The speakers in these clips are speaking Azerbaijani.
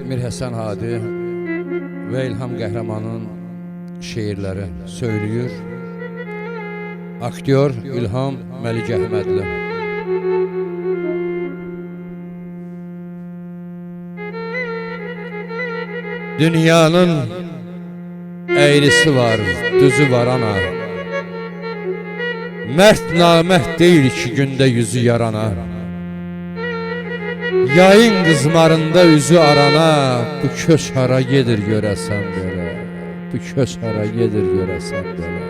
Mir Həsən Hadi ve İlham Qəhrəmanın şiirləri söylüyor. Aktyor İlham Məlik Əhmədli. Dünyanın eğrisi var, düzü var ana. Mert namert değil ki günde yüzü yarana. Yayın qızmarında üzü arana. Bu köç hara gedir görəsən belə. Bu köç hara gedir görəsən belə.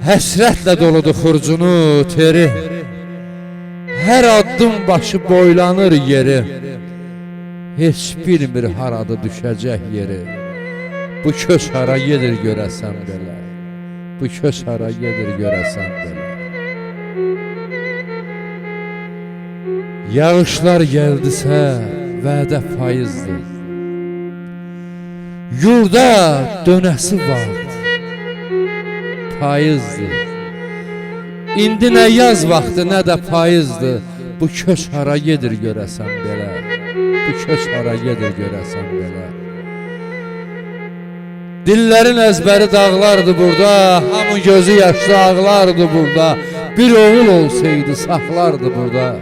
Həsrətlə doludur xurcunu teri. Hər addım başı boylanır yeri. Heç bilmir harada düşəcək yeri. Bu köç hara gedir görəsən belə. Bu köç hara gedir görəsən belə. Yağışlar gəldisə vədə fayızdır. Yurda dönəsi vaxt payızdır. İndi nə yaz vaxtı nə də payızdır. Bu köç hara gedir görəsən belə. Bu köç hara gedir görəsən belə. Dillerin əzbəri dağlardı burada. Hamı gözü yaşlı ağlardı burada. Bir oğul olsaydı saxlardı burada.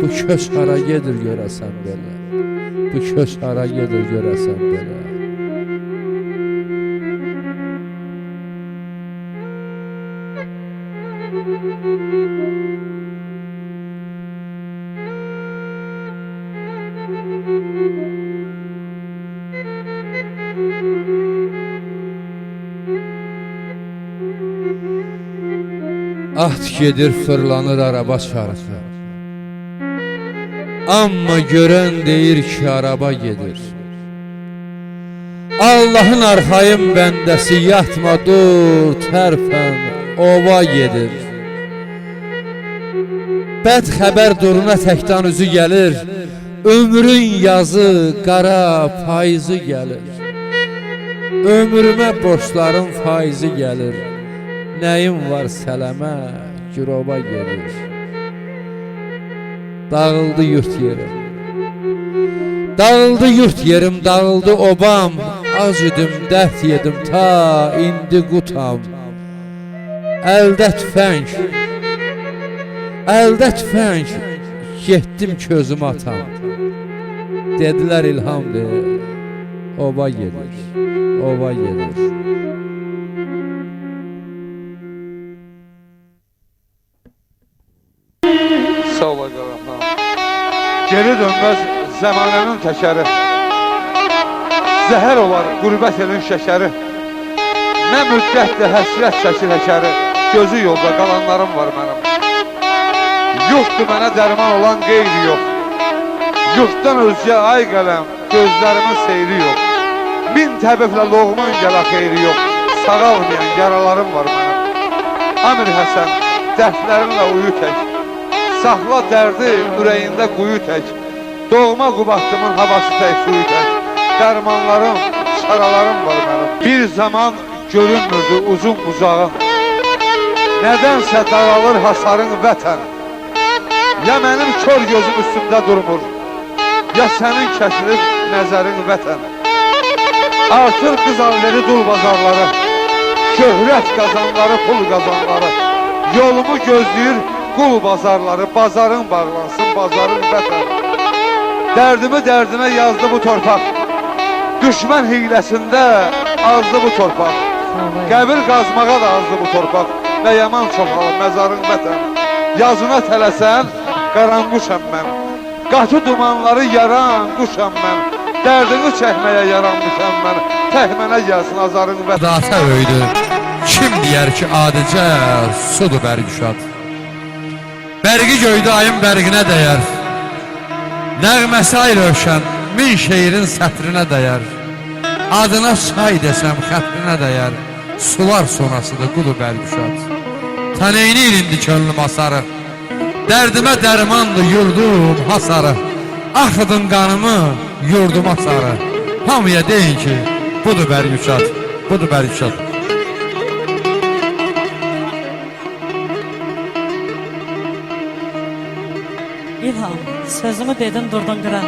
Bu köç hara gedir görəsən belə. Bu köç hara gedir görəsən belə. At gedir fırlanır araba çarxı. Amma görən deyir ki araba gedir. Allah'ın arxayım bəndəsi yatma dur tərpən ova gedir. Bəd xəbər duruna təkdən üzü gəlir. Ömrün yazı qara payızı gəlir. Ömrümə borçların faizi gəlir. Nəyim var sələmə girova gedir. Dağıldı yurt yerim. Dağıldı yurt yerim, dağıldı obam. Az idim, dərd yedim, ta indi qutam. Əldə tüfəng, əldə tüfəng, getdim közüm atam. Dedilər İlhamdır, ova gedir, ova gedir. Sağ olacağım. Geri dönmez zamanının təkəri. Zəhər olar qürbət elin şəkəri. Nə müddətdir həsrət çəkir həkəri. Gözü yolda qalanlarım var mənim. Yoxdur mənə dərman olan qeyri yox. Yurtdan özgə ay qələm, gözlərimin seyri yox. Min təbiblə loğumun gələ xeyri yox. Sağalmayan yaralarım var mənim. Amir Həsən, dərdlərimlə uyu tək. Saxla dərdi ürəyində quyu tək. Doğma Qubatlımın havası tək suyu tək. Dərmanlarım, çaralarım var mənim. Bir zaman görünmürdü uzun uzağın. Nədənsə dağılır hasarın vətən. Ya mənim kör gözüm üstümdə durmur, ya sənin kəsilir nəzərin vətən. Artır qız alveri dul bazarları, şöhrət qazanları, pul qazanları. Yolumu gözləyir qul bazarları, bazarın bağlansın, bazarın vətən. Dərdimə yazdı bu torpaq. Düşmən hiləsində azdı bu torpaq. Qəbir qazmağa da azdı bu torpaq. Və yaman çoxalır məzarın vətən. Yazına tələsən, qaranquşam mən. Qatı dumanları yaran quşam mən. Dərdini çəkməyə yaranmışam mən. Tək mənə gəlsin azarın vətən. Data öydü, kim deyər ki adicə sudur bərgüşat. Bərgi göydə ayın bərginə dəyər. Nəğməsi ay rövşən, min şeirin sətrinə dəyər. Adına say desəm xətrinə dəyər. Sular sonrasıdır qulu bərgüşat. Tənəynir indi könlüm asarı. Dərdimə dərmandı yurdum hasarı. Axıdın qanımı yurduma sarı. Hamıya deyin ki budur bərgüşat, budur bərgüşat. İlham, sözümü dedin durdun qıra.